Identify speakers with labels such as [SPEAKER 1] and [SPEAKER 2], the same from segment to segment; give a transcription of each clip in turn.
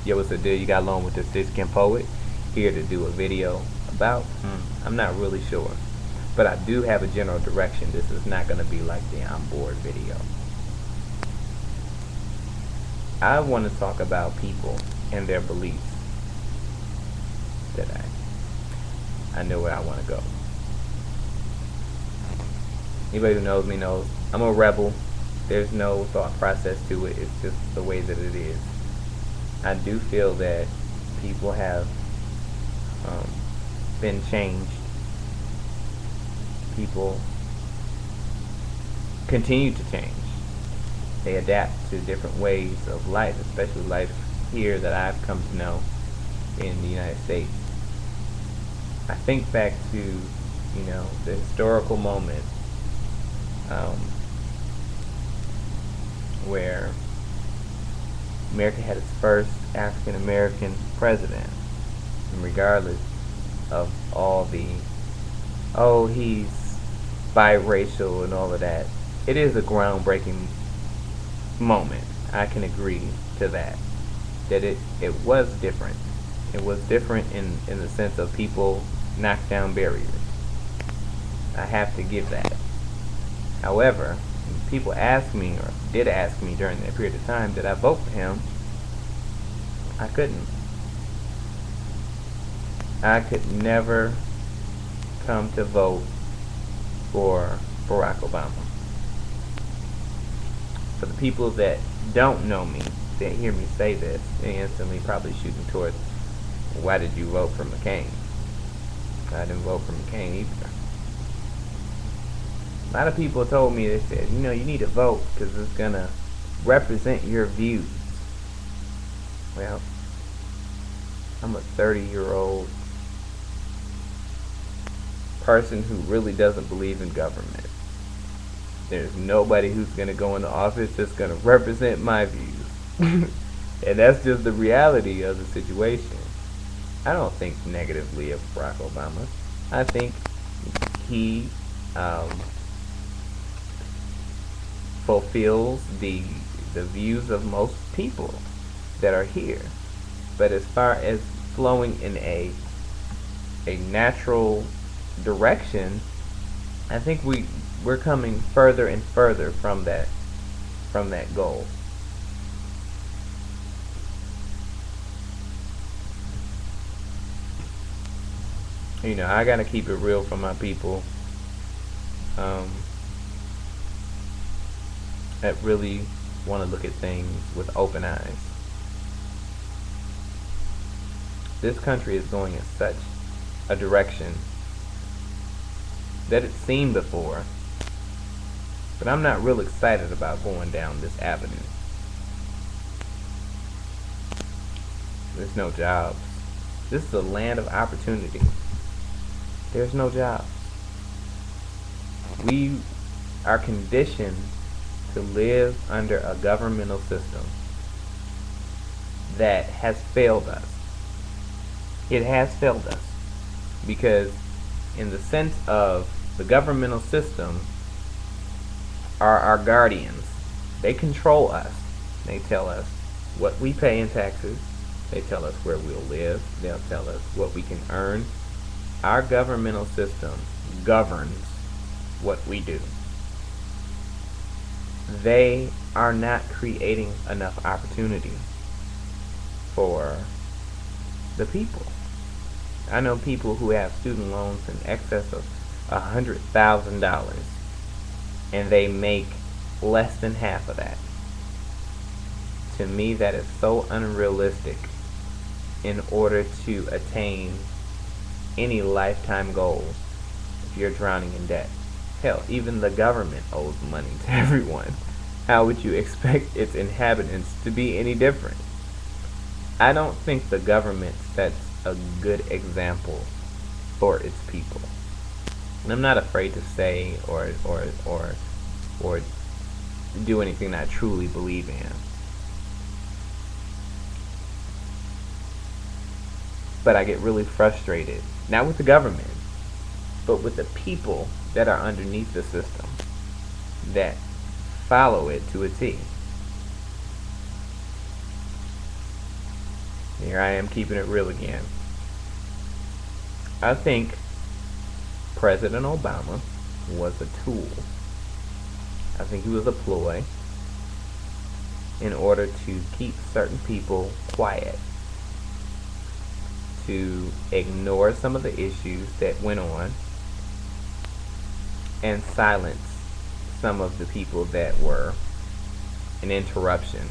[SPEAKER 1] Yo, what's the deal? You got along with this Discount Poet here to do a video about? I'm not really sure. But I do have a general direction. This is not going to be like the on board video. I want to talk about people and their beliefs today. I know where I want to go. Anybody who knows me knows I'm a rebel. There's no thought process to it. It's just the way that it is. I do feel that people have been changed. People continue to change. They adapt to different ways of life, especially life here that I've come to know in the United States. I think back to, the historical moment where America had its first African American president, and regardless of all the he's biracial and all of that, it is a groundbreaking moment. I can agree to that it was different. It was different in the sense of people knocked down barriers. I have to give that. However, people asked me, or did ask me during that period of time, did I vote for him? I couldn't. I could never come to vote for Barack Obama. For the people that don't know me, that hear me say this, they instantly probably shooting towards, why did you vote for McCain? I didn't vote for McCain either. A lot of people told me, they said, you need to vote because it's going to represent your views. Well, I'm a 30-year-old person who really doesn't believe in government. There's nobody who's going to go into office that's going to represent my views. And that's just the reality of the situation. I don't think negatively of Barack Obama. I think he fulfills the views of most people that are here. But as far as flowing in a natural direction, I think we're coming further and further from that goal. I gotta keep it real for my people that really want to look at things with open eyes. This country is going in such a direction that it's seen before, but I'm not real excited about going down this avenue. There's no jobs. This is a land of opportunity. There's no jobs. We are conditioned to live under a governmental system that has failed us. It has failed us because in the sense of the governmental system are our guardians. They control us. They tell us what we pay in taxes. They tell us where we'll live. They'll tell us what we can earn. Our governmental system governs what we do. They are not creating enough opportunity for the people. I know people who have student loans in excess of $100,000 and they make less than half of that. To me, that is so unrealistic in order to attain any lifetime goals if you're drowning in debt. Hell, even the government owes money to everyone. How would you expect its inhabitants to be any different? I don't think the government sets a good example for its people. And I'm not afraid to say or do anything that I truly believe in. But I get really frustrated, not with the government, but with the people that are underneath the system that follow it to a T. Here I am keeping it real again. I think President Obama was a tool. I think he was a ploy in order to keep certain people quiet, to ignore some of the issues that went on, and silence some of the people that were an interruption.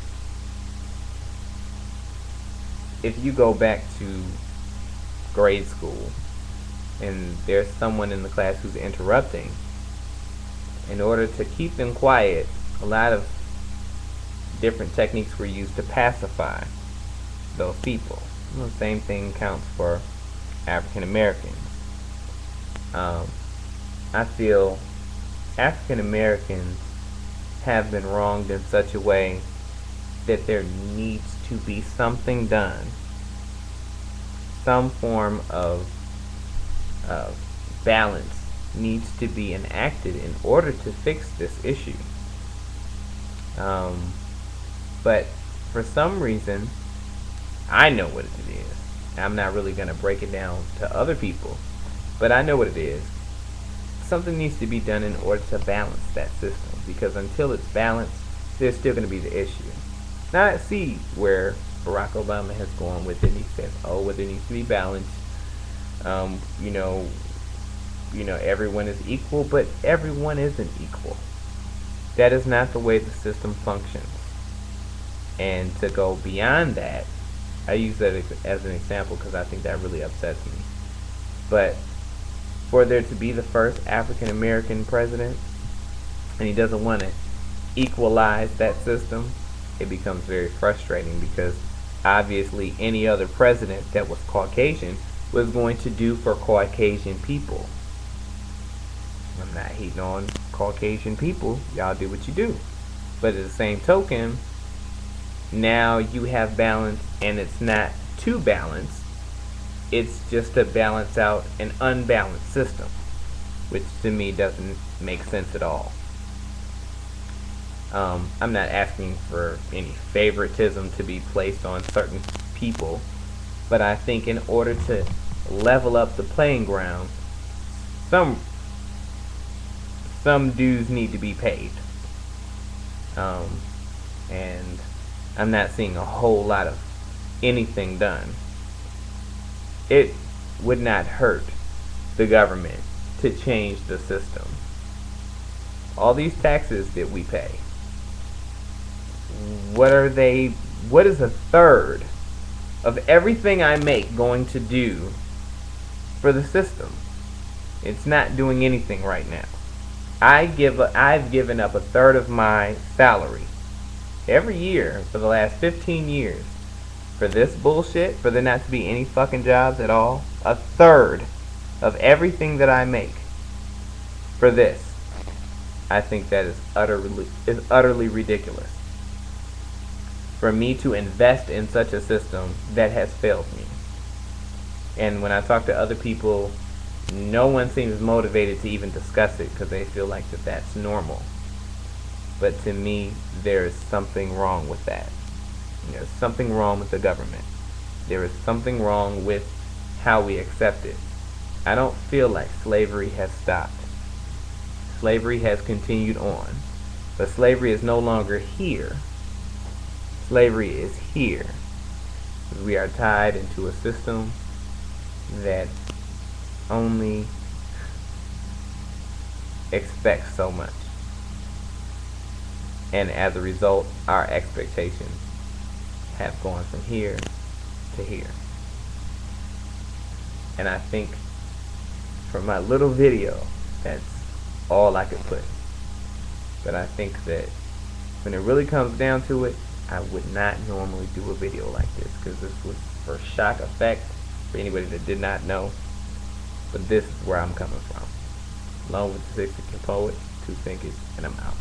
[SPEAKER 1] If you go back to grade school and there's someone in the class who's interrupting, in order to keep them quiet, a lot of different techniques were used to pacify those people. The same thing counts for African Americans. I feel African Americans have been wronged in such a way that there needs to be something done, some form of balance needs to be enacted in order to fix this issue. But for some reason, I know what it is. I'm not really going to break it down to other people, but I know what it is. Something needs to be done in order to balance that system, because until it's balanced, there's still going to be the issue. Now I see where Barack Obama has gone with it. He says, "Oh, well, there needs to be balance. Everyone is equal," but everyone isn't equal. That is not the way the system functions. And to go beyond that, I use that as an example because I think that really upsets me. But for there to be the first African American president, and he doesn't want to equalize that system, it becomes very frustrating, because obviously any other president that was Caucasian was going to do for Caucasian people. I'm not hating on Caucasian people. Y'all do what you do. But at the same token, now you have balance, and it's not too balanced. It's just to balance out an unbalanced system, which to me doesn't make sense at all. I'm not asking for any favoritism to be placed on certain people, but I think in order to level up the playing ground, some dues need to be paid. And I'm not seeing a whole lot of anything done. It would not hurt the government to change the system. All these taxes that we pay, what are they? What is a third of everything I make going to do for the system? It's not doing anything right now. I've given up a third of my salary every year for the last 15 years for this bullshit, for there not to be any fucking jobs at all. A third of everything that I make for this. I think that is utterly ridiculous. For me to invest in such a system that has failed me. And when I talk to other people, no one seems motivated to even discuss it because they feel like that's normal. But to me, there is something wrong with that. There's something wrong with the government. There is something wrong with how we accept it. I don't feel like slavery has stopped. Slavery has continued on. But slavery is no longer here. Slavery is here. We are tied into a system that only expects so much. And as a result, our expectations have gone from here to here. And I think for my little video, that's all I could put. But I think that when it really comes down to it, I would not normally do a video like this, because this was for shock effect for anybody that did not know. But this is where I'm coming from. Along with the 6 Poet, 2 Thinkers, and I'm out.